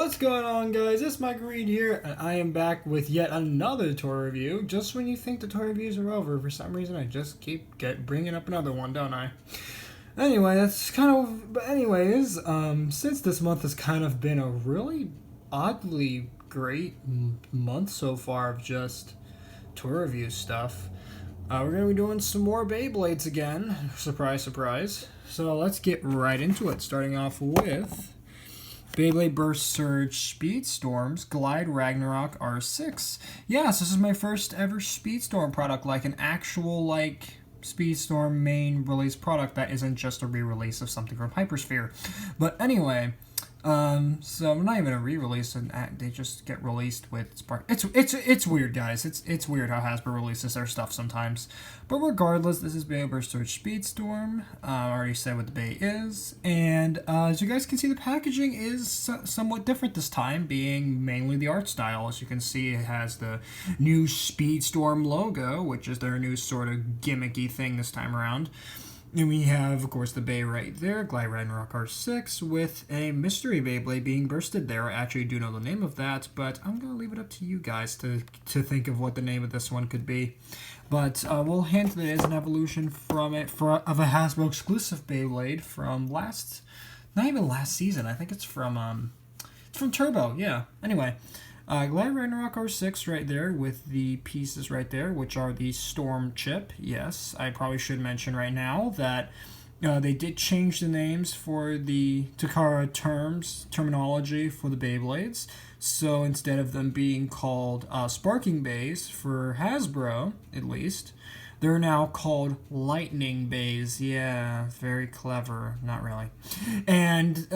What's going on, guys? It's Mike Reed here, and I am back with yet another toy review. Just when you think the toy reviews are over, for some reason I just keep bringing up another one, don't I? Anyway, that's kind of... But anyways, since this month has kind of been a really oddly great month so far of just toy review stuff, we're going to be doing some more Beyblades again. Surprise, surprise. So let's get right into it, starting off with Beyblade Burst Surge SpeedStorms Glide Ragnaruk R6. Yes, this is my first ever SpeedStorm product, like an actual, SpeedStorm main release product that isn't just a re-release of something from Hypersphere. But anyway, so not even a re-release, and they just get released with Spark. It's weird, guys. It's weird how Hasbro releases their stuff sometimes. But regardless, this is Beyblade Burst Surge SpeedStorm. I already said what the Bay is, and as you guys can see, the packaging is somewhat different this time, being mainly the art style. As you can see, it has the new SpeedStorm logo, which is their new sort of gimmicky thing this time around. And we have, of course, the Bay right there, Glide Ragnarok R6, with a mystery Beyblade being bursted there. I actually do know the name of that, but I'm going to leave it up to you guys to think of what the name of this one could be. But we'll hint that it is an evolution from it, of a Hasbro exclusive Beyblade from not even last season. I think it's from Turbo, yeah. Anyway. Glide Ragnarok R6 right there with the pieces right there, which are the Storm chip. Yes, I probably should mention right now that they did change the names for the Takara terminology for the Beyblades. So instead of them being called Sparking Bays for Hasbro, at least, they're now called Lightning Bays. Yeah, very clever. Not really. And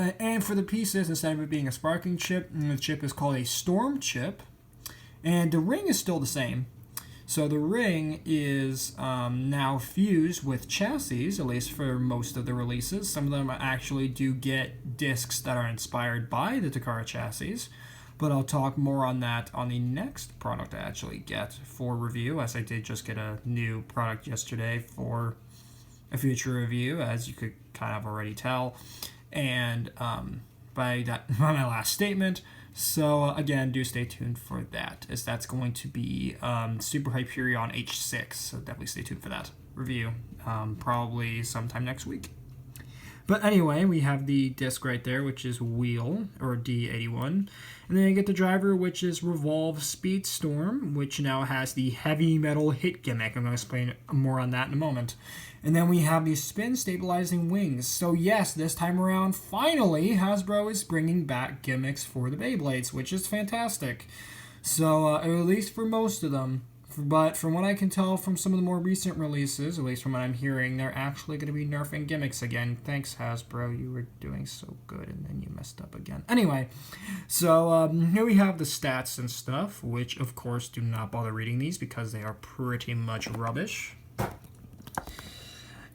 for the pieces, instead of it being a sparking chip, the chip is called a Storm chip. And the ring is still the same. So the ring is now fused with chassis, at least for most of the releases. Some of them actually do get discs that are inspired by the Takara chassis. But I'll talk more on that on the next product I actually get for review, as I did just get a new product yesterday for a future review, as you could kind of already tell, and by my last statement. So again, do stay tuned for that, as that's going to be Super Hyperion H6, so definitely stay tuned for that review, probably sometime next week. But anyway, we have the disc right there, which is Wheel, or D81. And then you get the driver, which is Revolve SpeedStorm, which now has the heavy metal hit gimmick. I'm going to explain more on that in a moment. And then we have the spin stabilizing wings. So yes, this time around, finally, Hasbro is bringing back gimmicks for the Beyblades, which is fantastic. So, at least for most of them. But from what I can tell from some of the more recent releases, at least from what I'm hearing, they're actually going to be nerfing gimmicks again. Thanks, Hasbro. You were doing so good, and then you messed up again. Anyway, so here we have the stats and stuff, which, of course, do not bother reading these because they are pretty much rubbish.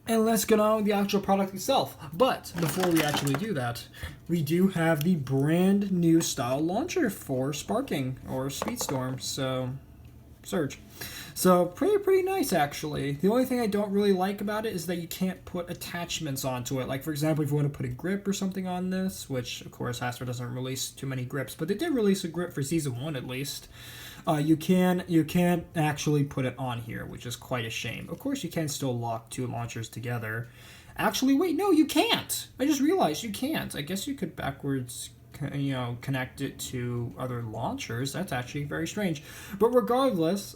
And let's get on with the actual product itself. But before we actually do that, we do have the brand new style launcher for Sparking, or SpeedStorm, Surge. So pretty nice, actually. The only thing I don't really like about it is that you can't put attachments onto it. Like, for example, if you want to put a grip or something on this, which of course Hasbro doesn't release too many grips, but they did release a grip for season 1 at least. You can't actually put it on here, which is quite a shame. Of course, you can still lock two launchers together. Actually, wait, no, you can't. I just realized you can't. I guess you could backwards connect it to other launchers. That's actually very strange. But regardless,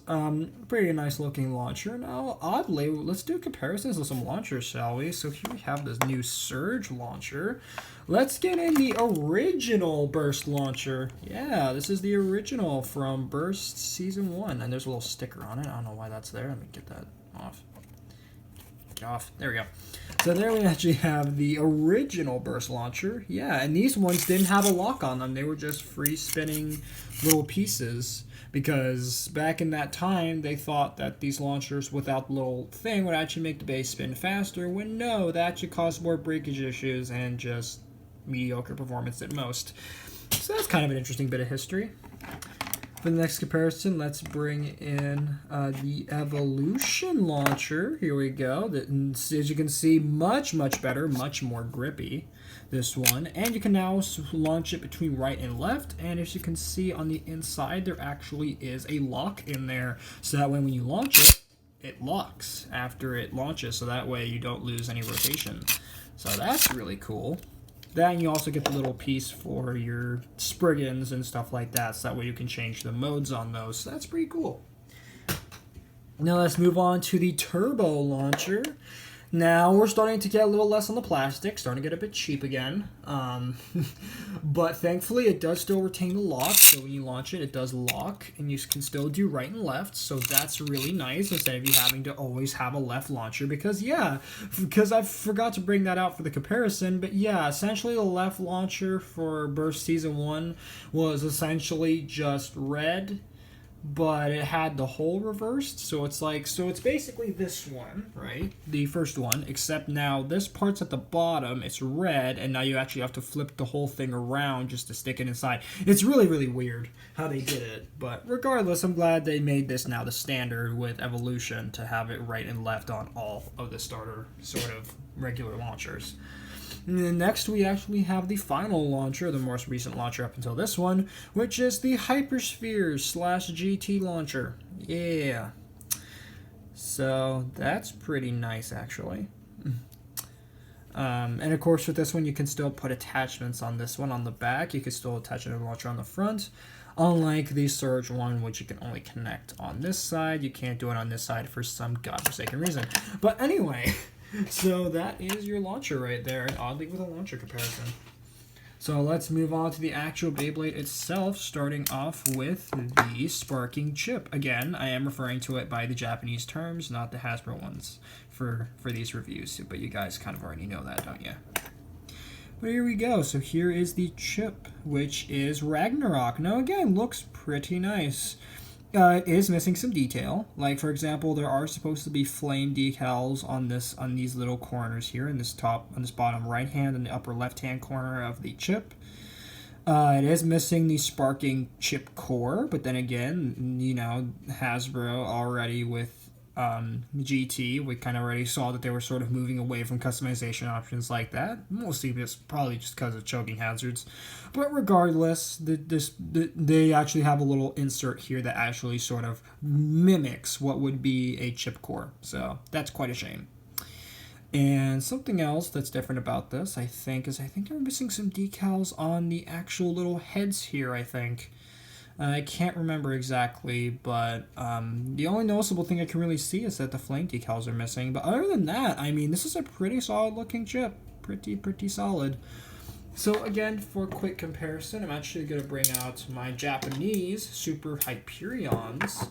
pretty nice looking launcher. Now, oddly, let's do comparisons of some launchers, shall we? So here we have this new Surge launcher. Let's get in the original Burst launcher. Yeah, this is the original from Burst Season 1. And there's a little sticker on it. I don't know why that's there. Let me get that off. There we go. So there we actually have the original Burst launcher. Yeah, and these ones didn't have a lock on them. They were just free spinning little pieces, because back in that time they thought that these launchers without the little thing would actually make the base spin faster, when no, that actually caused more breakage issues and just mediocre performance at most. So that's kind of an interesting bit of history. For the next comparison, let's bring in the Evolution launcher. Here we go. As you can see, much better, much more grippy, this one. And you can now launch it between right and left. And as you can see on the inside, there actually is a lock in there. So that way when you launch it, it locks after it launches. So that way you don't lose any rotation. So that's really cool. Then you also get the little piece for your Spriggans and stuff like that, so that way you can change the modes on those. So that's pretty cool. Now let's move on to the Turbo launcher. Now we're starting to get a little less on the plastic, starting to get a bit cheap again. But thankfully it does still retain the lock, so when you launch it, it does lock, and you can still do right and left, so that's really nice instead of you having to always have a left launcher, because I forgot to bring that out for the comparison, but yeah, essentially the left launcher for Burst Season 1 was essentially just red, but it had the hole reversed, so it's basically this one, right? The first one, except now this part's at the bottom, it's red, and now you actually have to flip the whole thing around just to stick it inside. It's really weird how they did it, but regardless, I'm glad they made this now the standard with Evolution to have it right and left on all of the starter sort of regular launchers. And then next, we actually have the final launcher, the most recent launcher up until this one, which is the Hypersphere /GT launcher. Yeah. So that's pretty nice, actually. And of course, with this one, you can still put attachments on this one on the back. You can still attach another launcher on the front. Unlike the Surge one, which you can only connect on this side. You can't do it on this side for some godforsaken reason. But anyway... So that is your launcher right there, oddly with a launcher comparison. So let's move on to the actual Beyblade itself, starting off with the sparking chip. Again, I am referring to it by the Japanese terms, not the Hasbro ones for these reviews, but you guys kind of already know that, don't you? But here we go. So here is the chip, which is Ragnaruk. Now again, looks pretty nice. It is missing some detail. Like, for example, there are supposed to be flame decals on these little corners here, in this bottom right hand and the upper left hand corner of the chip. It is missing the sparking chip core, but then again, you know, Hasbro already with GT, we kind of already saw that they were sort of moving away from customization options like that. Mostly probably just because of choking hazards. But regardless, they actually have a little insert here that actually sort of mimics what would be a chip core. So that's quite a shame. And something else that's different about this, I think they're missing some decals on the actual little heads here, I think. I can't remember exactly, but the only noticeable thing I can really see is that the flame decals are missing. But other than that, I mean, this is a pretty solid looking chip. Pretty solid. So again, for a quick comparison, I'm actually going to bring out my Japanese Super Hyperion's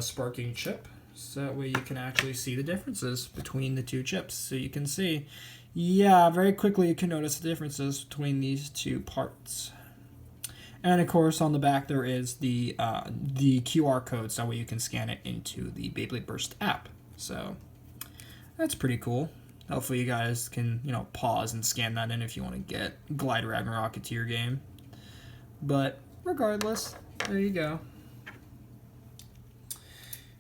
sparking chip. So that way you can actually see the differences between the two chips. So you can see, yeah, very quickly you can notice the differences between these two parts. And of course, on the back there is the QR code, so that way you can scan it into the Beyblade Burst app. So that's pretty cool. Hopefully, you guys can pause and scan that in if you want to get Glide Ragnarok into your game. But regardless, there you go.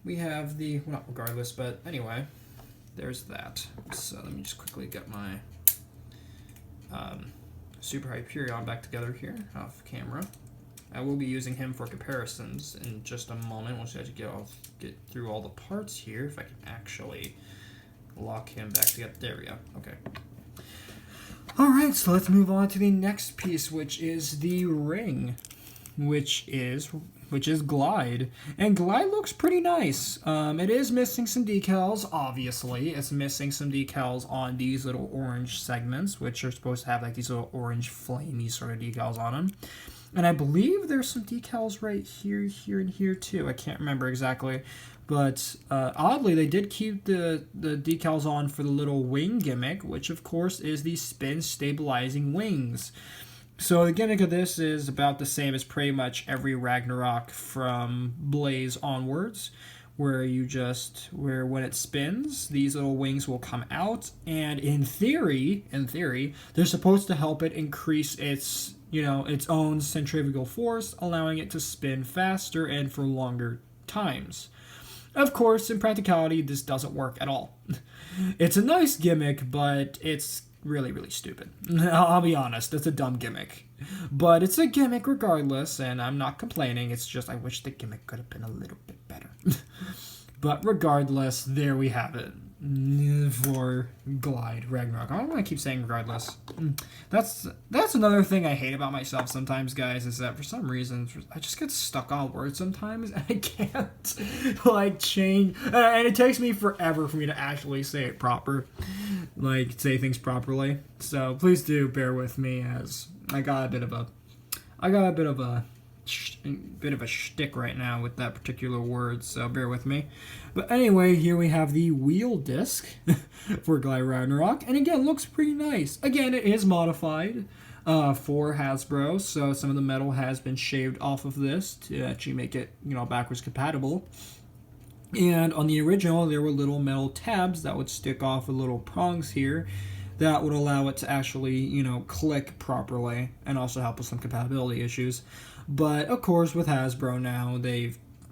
We have the not regardless, but anyway, there's that. So let me just quickly get my Super Hyperion back together here off camera. I will be using him for comparisons in just a moment once I get through all the parts here, if I can actually lock him back together. There we go. Okay. Alright, so let's move on to the next piece, which is the ring, which is Glide. And Glide looks pretty nice. It is missing some decals, obviously. It's missing some decals on these little orange segments, which are supposed to have like these little orange flamey sort of decals on them. And I believe there's some decals right here, here, and here too. I can't remember exactly. But oddly, they did keep the decals on for the little wing gimmick, which of course is the spin stabilizing wings. So the gimmick of this is about the same as pretty much every Ragnarok from Blaze onwards, where when it spins, these little wings will come out, and in theory, they're supposed to help it increase its own centrifugal force, allowing it to spin faster and for longer times. Of course, in practicality, this doesn't work at all. It's a nice gimmick, but it's really, really stupid. I'll be honest, it's a dumb gimmick. But it's a gimmick regardless, and I'm not complaining. It's just I wish the gimmick could have been a little bit better. But regardless, there we have it. For Glide Ragnarok. I don't want to keep saying regardless. That's another thing I hate about myself sometimes, guys, is that for some reason I just get stuck on words sometimes and I can't change, and it takes me forever for me to actually say it proper, say things properly. So please do bear with me, as I got a bit of a shtick right now with that particular word, so bear with me. But anyway, here we have the wheel disc for Glide Ragnarok, and again, looks pretty nice. Again, it is modified for Hasbro, so some of the metal has been shaved off of this to actually make it, backwards compatible. And on the original, there were little metal tabs that would stick off with little prongs here that would allow it to actually, click properly and also help with some compatibility issues. But of course, with Hasbro now,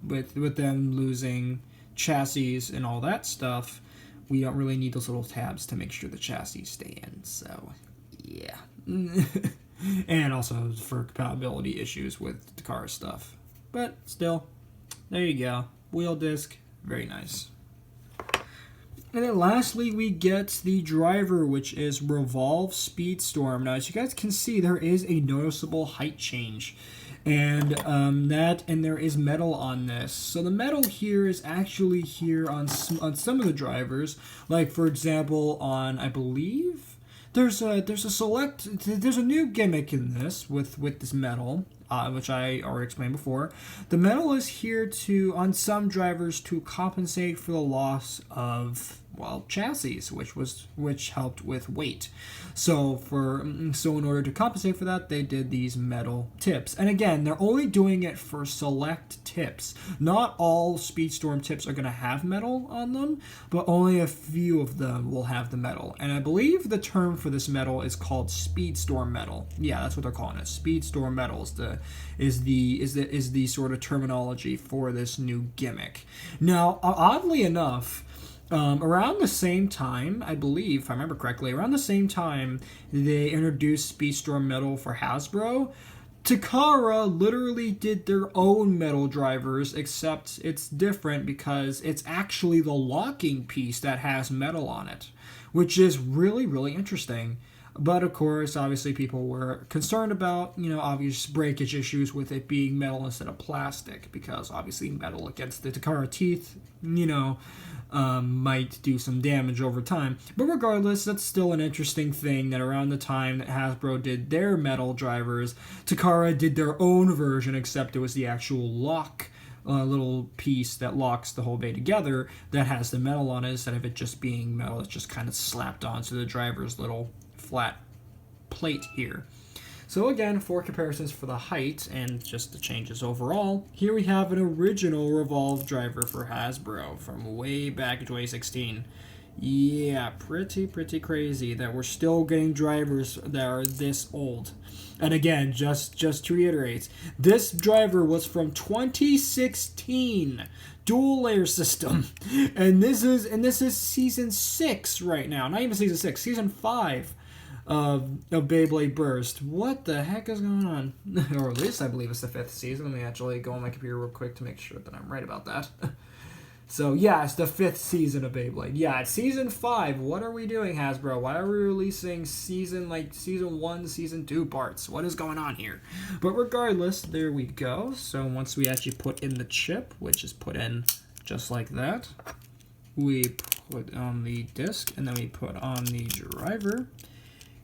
with them losing chassis and all that stuff, we don't really need those little tabs to make sure the chassis stay in. So, yeah. And also for compatibility issues with the car stuff. But still, there you go. Wheel disc, very nice. And then lastly, we get the driver, which is Revolve SpeedStorm. Now, as you guys can see, there is a noticeable height change. And there is metal on this. So the metal here is actually here on some of the drivers. Like, for example, on, I believe, there's a new gimmick in this with this metal, which I already explained before. The metal is here on some drivers to compensate for the loss of chassis, which helped with weight. So in order to compensate for that, they did these metal tips. And again, they're only doing it for select tips. Not all SpeedStorm tips are going to have metal on them, but only a few of them will have the metal. And I believe the term for this metal is called SpeedStorm metal. Yeah, that's what they're calling it. SpeedStorm metal is the sort of terminology for this new gimmick. Now, oddly enough, around the same time, I believe, if I remember correctly, around the same time they introduced SpeedStorm metal for Hasbro, Takara literally did their own metal drivers, except it's different because it's actually the locking piece that has metal on it, which is really, really interesting. But of course, obviously people were concerned about, obvious breakage issues with it being metal instead of plastic, because obviously metal against the Takara teeth, might do some damage over time. But regardless, that's still an interesting thing that around the time that Hasbro did their metal drivers, Takara did their own version, except it was the actual lock little piece that locks the whole bay together that has the metal on it, instead of it just being metal that's just kind of slapped onto the driver's little flat plate here. So again, for comparisons for the height and just the changes overall, here we have an original Revolve driver for Hasbro from way back in 2016. Yeah, pretty crazy that we're still getting drivers that are this old. And again, just to reiterate, this driver was from 2016. Dual layer system. And this is season 6 right now. Not even season 6, season 5 of Beyblade Burst. What the heck is going on? Or at least I believe it's the 5th season. Let me actually go on my computer real quick to make sure that I'm right about that. So yeah, it's the 5th season of Beyblade. Yeah, it's season 5. What are we doing, Hasbro? Why are we releasing season 1, season 2 parts? What is going on here? But regardless, there we go. So once we actually put in the chip, which is put in just like that, we put on the disc, and then we put on the driver.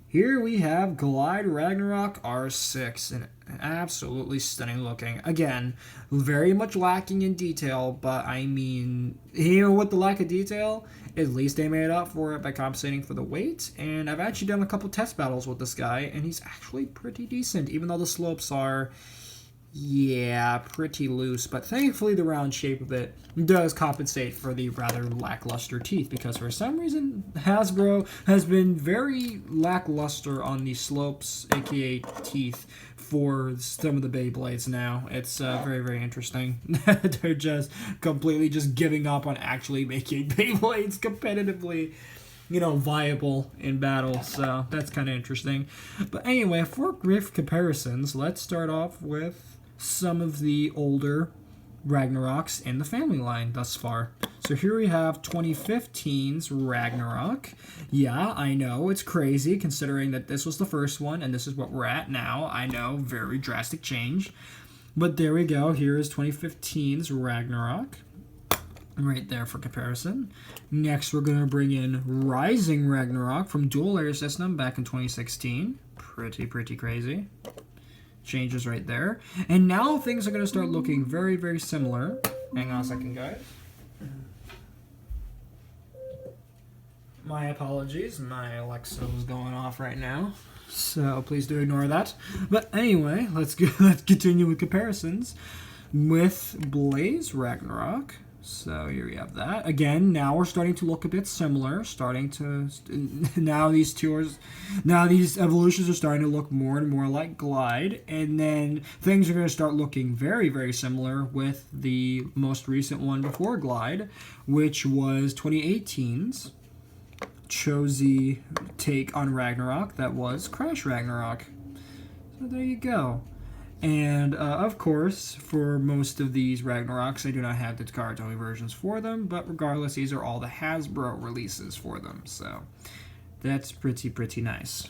Here we have Glide Ragnarok R6, and absolutely stunning looking. Again, very much lacking in detail, but I mean, with the lack of detail, at least they made up for it by compensating for the weight. And I've actually done a couple test battles with this guy, and he's actually pretty decent, even though the slopes are Yeah, pretty loose, but thankfully the round shape of it does compensate for the rather lackluster teeth, because for some reason Hasbro has been very lackluster on the slopes, aka teeth, for some of the Beyblades now. It's very, very interesting. They're just completely just giving up on actually making Beyblades competitively, viable in battle, so that's kind of interesting. But anyway, for riff comparisons, let's start off with some of the older Ragnaroks in the family line thus far. So here we have 2015's Ragnaruk. Yeah, I know, it's crazy considering that this was the first one and this is what we're at now. I know, very drastic change. But there we go, here is 2015's Ragnarok. Right there for comparison. Next, we're going to bring in Rising Ragnarok from Dual Layer System back in 2016. Pretty crazy. Changes right there. And now things are going to start looking very, very similar. Hang on a second, guys. My apologies. My Alexa is going off right now, so please do ignore that. But anyway, let's continue with comparisons with Blaze Ragnarok. So here we have that. Again, now we're starting to look a bit similar. Now these evolutions are starting to look more and more like Glide. And then things are going to start looking very, very similar with the most recent one before Glide, which was 2018's Chozy take on Ragnarok. That was Crash Ragnarok. So there you go. And, of course, for most of these Ragnaroks, I do not have the Takara Tomy versions for them, but regardless, these are all the Hasbro releases for them, so that's pretty nice.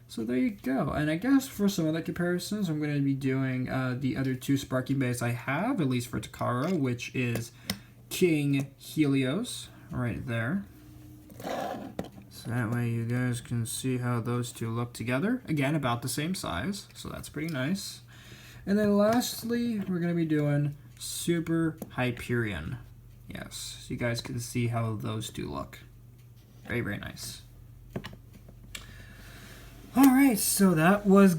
So there you go, and I guess for some of the comparisons, I'm going to be doing the other two Sparky Bays I have, at least for Takara, which is King Helios, right there. So that way you guys can see how those two look together. Again, about the same size, so that's pretty nice. And then lastly, we're going to be doing Super Hyperion. Yes, so you guys can see how those two look. Very, very nice. Alright, so that was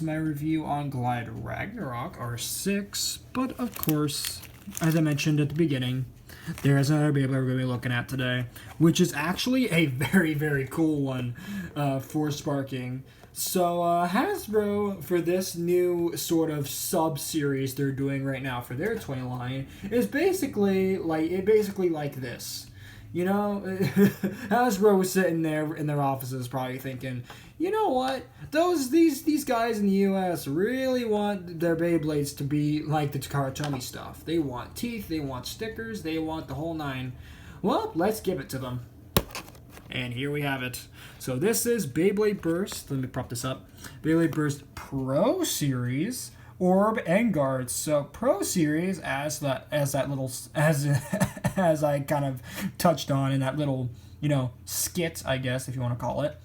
my review on Glide Ragnarok R6. But of course, as I mentioned at the beginning, there is another Beyblade we're going to be looking at today, which is actually a very, very cool one for sparking. So Hasbro, for this new sort of sub-series they're doing right now for their toy line, is basically like this. Hasbro was sitting there in their offices probably thinking, you know what? These guys in the U.S. really want their Beyblades to be like the Takara Tomy stuff. They want teeth, they want stickers, they want the whole nine. Well, let's give it to them. And here we have it. So this is Beyblade Burst. Let me prop this up. Beyblade Burst Pro Series Orb Engaard. So Pro Series, as I kind of touched on in that little skit, I guess if you want to call it.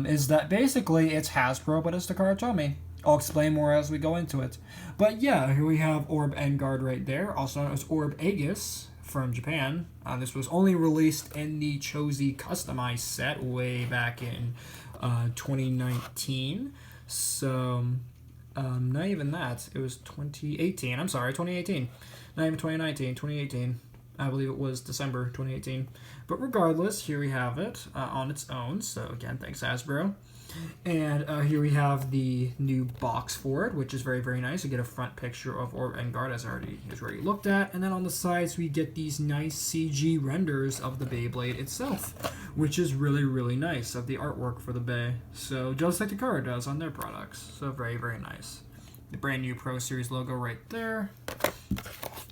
Is that basically it's Hasbro, but it's Takara Tomy. I'll explain more as we go into it. But yeah, here we have Orb Engaard right there, also known as Orb Egis from Japan. This was only released in the Chozy customized set way back in 2019. So, not even that. It was 2018. I'm sorry, 2018. Not even 2019, 2018. I believe it was December 2018. But regardless, here we have it on its own. So again, thanks Hasbro. And here we have the new box for it, which is very, very nice. You get a front picture of Orb Engaard as already looked at. And then on the sides, we get these nice CG renders of the Beyblade itself, which is really, really nice of the artwork for the Bey. So just like Takara does on their products. So very, very nice. The brand new Pro Series logo right there.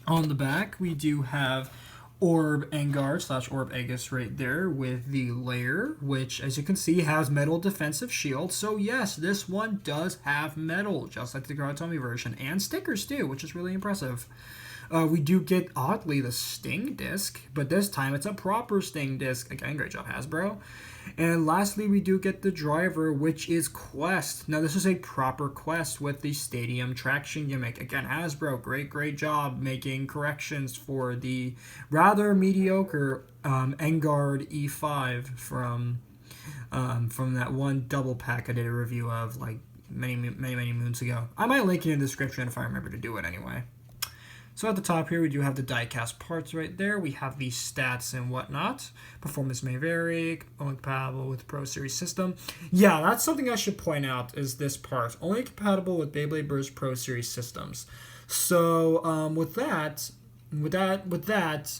On the back, we do have Orb Engaard / Orb Egis right there with the layer, which, as you can see, has metal defensive shield. So yes, this one does have metal, just like the Takara Tomy version, and stickers too, which is really impressive. We do get, oddly, the Sting disc, but this time it's a proper Sting disc. Again, great job, Hasbro. And lastly, we do get the driver, which is Quest. Now, this is a proper Quest with the stadium traction gimmick. Again, Hasbro, great job making corrections for the rather mediocre Engaard E5 from that one double pack I did a review of like many moons ago. I might link it in the description if I remember to do it anyway. So at the top here, we do have the die-cast parts right there. We have the stats and whatnot. Performance may vary, only compatible with Pro Series system. Yeah, that's something I should point out, is this part. Only compatible with Beyblade Burst Pro Series systems. So with that,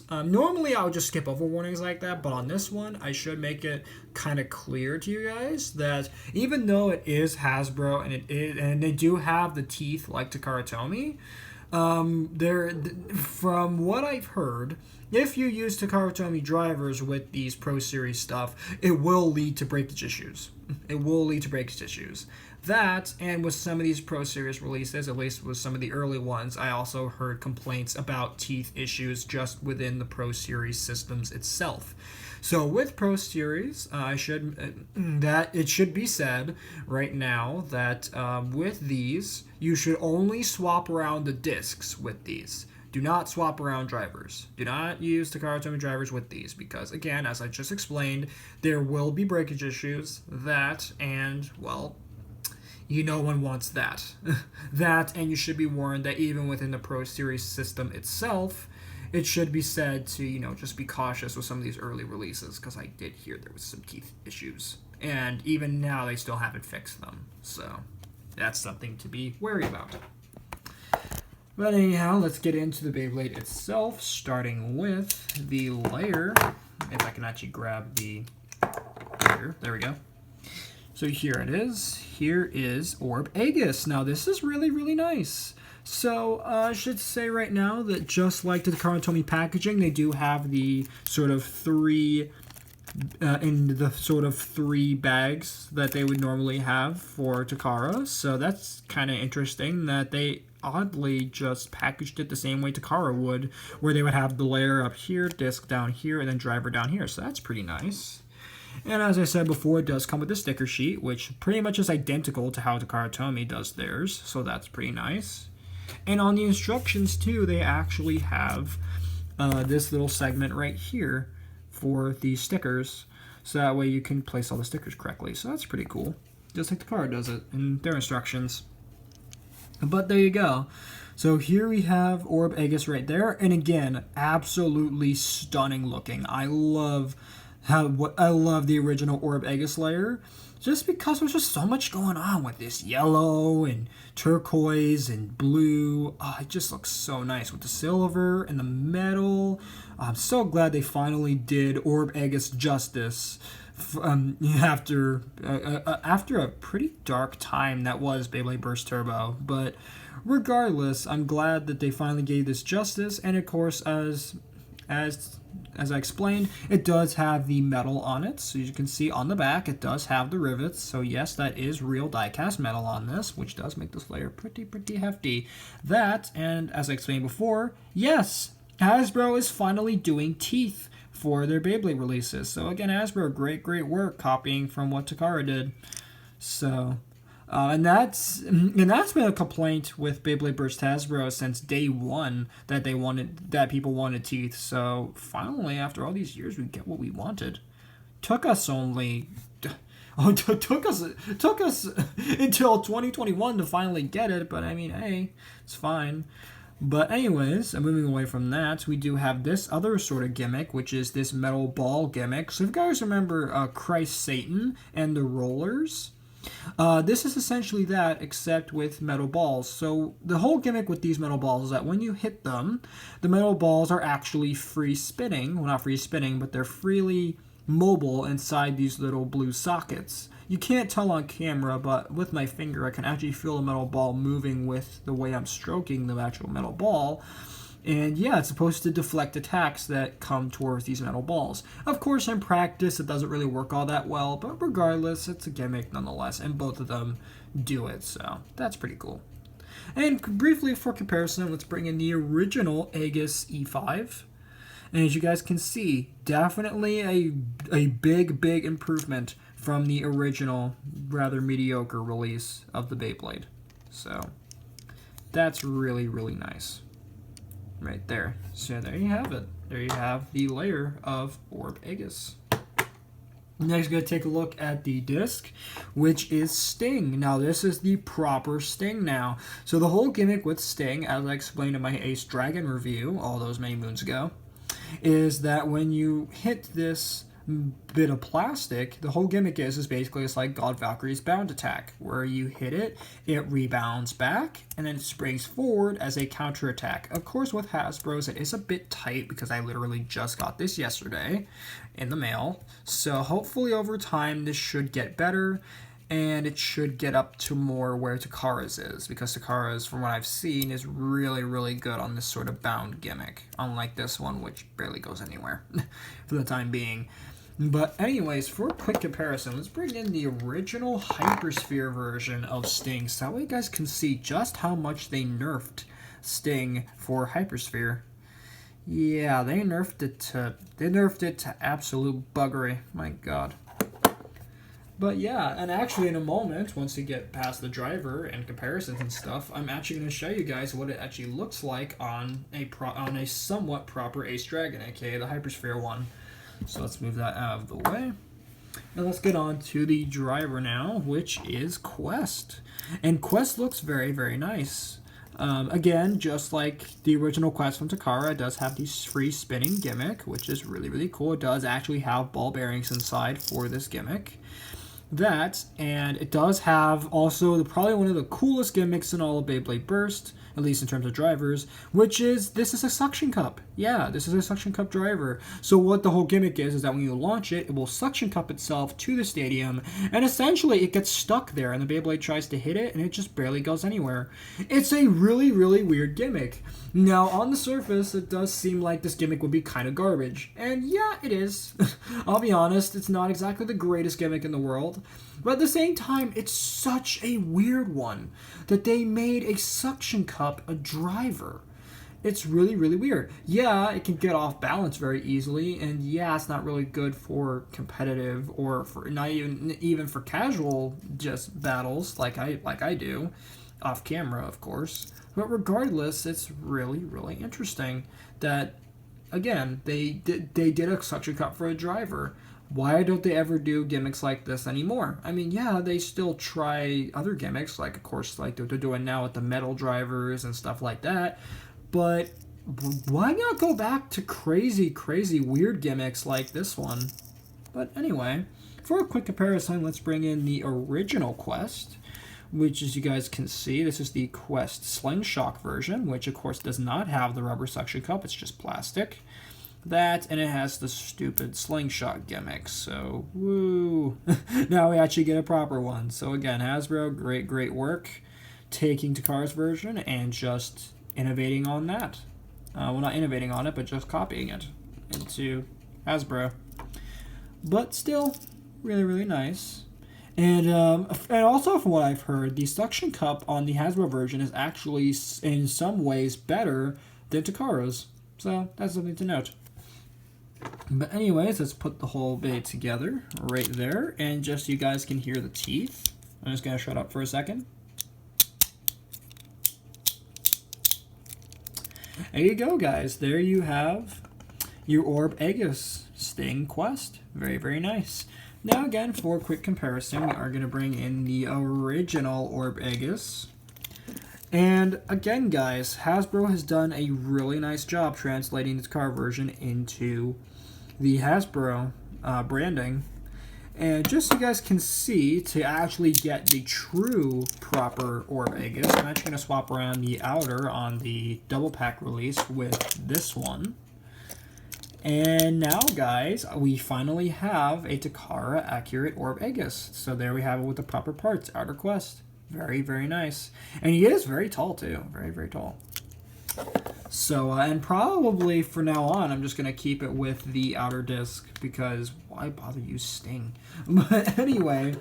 normally I would just skip over warnings like that, but on this one, I should make it kind of clear to you guys that even though it is Hasbro and they do have the teeth like Takara Tomy, from what I've heard, if you use Takara Tomy drivers with these Pro Series stuff, it will lead to breakage issues. It will lead to breakage issues. That, and with some of these Pro Series releases, at least with some of the early ones, I also heard complaints about teeth issues just within the Pro Series systems itself. So with Pro Series, it should be said right now that with these, you should only swap around the discs with these. Do not swap around drivers. Do not use Takara Tomy drivers with these because, again, as I just explained, there will be breakage issues. Well, no one wants that. And you should be warned that even within the Pro Series system itself, it should be said to, just be cautious with some of these early releases, because I did hear there was some teeth issues. And even now, they still haven't fixed them. So, that's something to be wary about. But anyhow, let's get into the Beyblade itself, starting with the layer. If I can actually grab the layer. There we go. So here it is. Here is Orb Egis. Now, this is really, really nice. So, I should say right now that just like the Takara Tomy packaging, they do have the sort of three bags that they would normally have for Takara. So that's kind of interesting that they oddly just packaged it the same way Takara would, where they would have the layer up here, disc down here, and then driver down here. So that's pretty nice. And as I said before, it does come with a sticker sheet, which pretty much is identical to how Takara Tomy does theirs. So that's pretty nice. And on the instructions, too, they actually have this little segment right here for the stickers. So that way you can place all the stickers correctly. So that's pretty cool. Just like Takara does it in their instructions. But there you go. So here we have Orb Egis right there. And again, absolutely stunning looking. I love the original Orb Egis layer, just because there's just so much going on with this yellow and turquoise and blue. Oh, it just looks so nice with the silver and the metal. I'm so glad they finally did Orb Egis justice after a pretty dark time that was Beyblade Burst Turbo. But regardless, I'm glad that they finally gave this justice. And of course, as I explained, it does have the metal on it. So you can see on the back, it does have the rivets. So yes, that is real die-cast metal on this, which does make this layer pretty hefty. That, and as I explained before, yes, Hasbro is finally doing teeth for their Beyblade releases. So again, Hasbro, great work copying from what Takara did. So, and that's been a complaint with Beyblade Burst Hasbro since day one, that people wanted teeth. So finally, after all these years, we get what we wanted. Took us until 2021 to finally get it, but I mean, hey, it's fine. But anyways, moving away from that, we do have this other sort of gimmick, which is this metal ball gimmick. So if you guys remember Christ Satan and the rollers, this is essentially that, except with metal balls. So the whole gimmick with these metal balls is that when you hit them, the metal balls are actually free spinning. Well, not free spinning, but they're freely mobile inside these little blue sockets. You can't tell on camera, but with my finger, I can actually feel the metal ball moving with the way I'm stroking the actual metal ball. And yeah, it's supposed to deflect attacks that come towards these metal balls. Of course, in practice, it doesn't really work all that well, but regardless, it's a gimmick nonetheless, and both of them do it, so that's pretty cool. And briefly, for comparison, let's bring in the original Egis E5. And as you guys can see, definitely a big improvement from the original, rather mediocre release of the Beyblade. So, that's really nice. Right there. So there you have it. There you have the layer of Orb Egis. Next, we're going to take a look at the disc, which is Sting. Now, this is the proper Sting now. So the whole gimmick with Sting, as I explained in my Ace Dragon review all those many moons ago, is that when you hit this bit of plastic, the whole gimmick is basically it's like God Valkyrie's bound attack, where you hit it, it rebounds back, and then it springs forward as a counter attack. Of course, with Hasbro's, it is a bit tight because I literally just got this yesterday in the mail. So hopefully over time this should get better, and it should get up to more where Takara's is, because Takara's, from what I've seen, is really, really good on this sort of bound gimmick, unlike this one, which barely goes anywhere for the time being. But anyways, for a quick comparison, let's bring in the original Hypersphere version of Sting, so that way you guys can see just how much they nerfed Sting for Hypersphere. Yeah, they nerfed it to absolute buggery. My God. But yeah, and actually in a moment, once we get past the driver and comparisons and stuff, I'm actually going to show you guys what it actually looks like on a somewhat proper Ace Dragon, aka the Hypersphere one. So let's move that out of the way. And let's get on to the driver now, which is Quest. And Quest looks very, very nice. Again, just like the original Quest from Takara, it does have the free spinning gimmick, which is really, really cool. It does actually have ball bearings inside for this gimmick. And it does have also probably one of the coolest gimmicks in all of Beyblade Burst, at least in terms of drivers, which is this is a suction cup. Yeah, this is a suction cup driver. So what the whole gimmick is that when you launch it, it will suction cup itself to the stadium, and essentially it gets stuck there, and the Beyblade tries to hit it, and it just barely goes anywhere. It's a really, really weird gimmick. Now, on the surface, it does seem like this gimmick would be kind of garbage. And yeah, it is. I'll be honest, it's not exactly the greatest gimmick in the world. But at the same time, it's such a weird one that they made a suction cup a driver. It's really, really weird. Yeah, it can get off balance very easily, and yeah, it's not really good for competitive or for not even for casual just battles like I do, off camera, of course. But regardless, it's really, really interesting that, again, they did a suction cup for a driver. Why don't they ever do gimmicks like this anymore? I mean, yeah, they still try other gimmicks, like, of course, like they're doing now with the metal drivers and stuff like that. But why not go back to crazy, crazy weird gimmicks like this one? But anyway, for a quick comparison, let's bring in the original Quest, which, as you guys can see, this is the Quest Slingshot version, which, of course, does not have the rubber suction cup. It's just plastic. And it has the stupid slingshot gimmick, so woo. Now we actually get a proper one. So again, Hasbro, great work taking Takara's version and just innovating on that. Well, not innovating on it, but just copying it into Hasbro. But still, really, really nice. And also from what I've heard, the suction cup on the Hasbro version is actually in some ways better than Takara's. So that's something to note. But anyways, let's put the whole bit together right there, and just so you guys can hear the teeth. I'm just going to shut up for a second. There you go, guys. There you have your Orb Egis Sting Quest. Very, very nice. Now again, for a quick comparison, we are going to bring in the original Orb Egis. And again, guys, Hasbro has done a really nice job translating the car version into the Hasbro branding. And just so you guys can see, to actually get the true proper Orb Egis, I'm actually going to swap around the outer on the double pack release with this one. And now, guys, we finally have a Takara accurate Orb Egis. So there we have it with the proper parts, Outer Quest. Very, very nice. And he is very tall, too. Very, very tall. So, and probably for now on, I'm just going to keep it with the outer disc, because why bother use Sting? But anyway,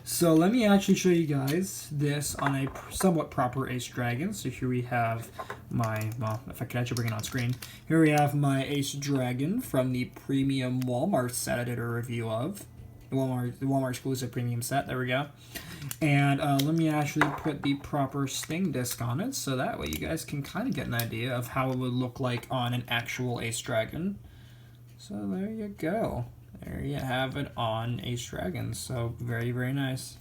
so let me actually show you guys this on a somewhat proper Ace Dragon. So here we have my, well, if I could actually bring it on screen. Here we have my Ace Dragon from the premium Walmart set I did a review of. The Walmart exclusive premium set. There we go. And let me actually put the proper Sting disc on it, so that way you guys can kind of get an idea of how it would look like on an actual Ace Dragon. So there you go. There you have it on Ace Dragons. So very, very nice.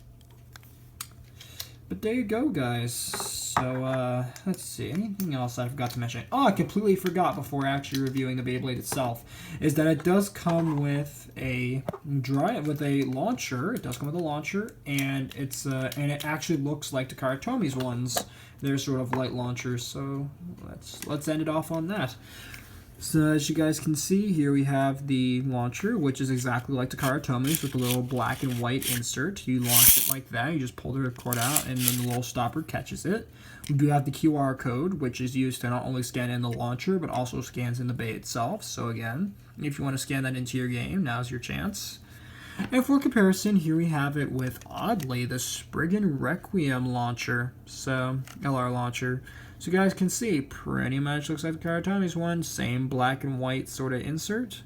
But there you go, guys. So, let's see. Anything else I forgot to mention? Oh, I completely forgot before actually reviewing the Beyblade itself, is that it does come with a launcher. It does come with a launcher, and it's and it actually looks like Takara Tomi's ones. They're sort of light launchers. So let's end it off on that. So as you guys can see here, we have the launcher, which is exactly like Takara Tomi's with a little black and white insert. You launch it like that. You just pull the cord out, and then the little stopper catches it. We do have the QR code, which is used to not only scan in the launcher, but also scans in the bay itself. So again, if you want to scan that into your game, now's your chance. And for comparison, here we have it with, oddly, the Spriggan Requiem launcher. So, LR launcher. So you guys can see, pretty much looks like the Takara Tomi's one. Same black and white sort of insert.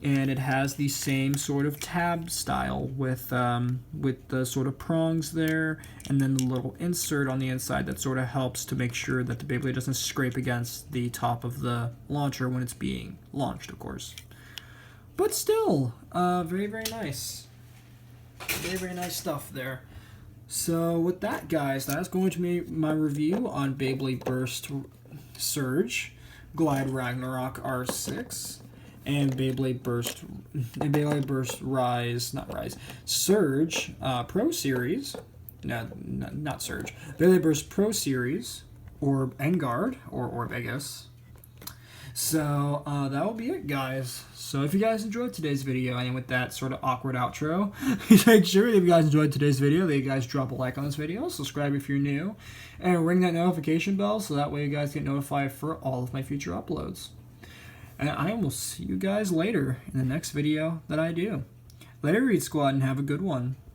And it has the same sort of tab style with the sort of prongs there, and then the little insert on the inside that sort of helps to make sure that the Beyblade doesn't scrape against the top of the launcher when it's being launched, of course. But still, very, very nice. Very, very nice stuff there. So with that, guys, that's going to be my review on Beyblade Burst Surge, Glide Ragnarok R6, and Beyblade Burst Surge Pro Series. No, not Surge. Beyblade Burst Pro Series, or Engaard, or Egis. So that will be it, guys. So if you guys enjoyed today's video, and with that sort of awkward outro, make sure if you guys enjoyed today's video that you guys drop a like on this video, subscribe if you're new, and ring that notification bell so that way you guys get notified for all of my future uploads. And I will see you guys later in the next video that I do. Later, Read Squad, and have a good one.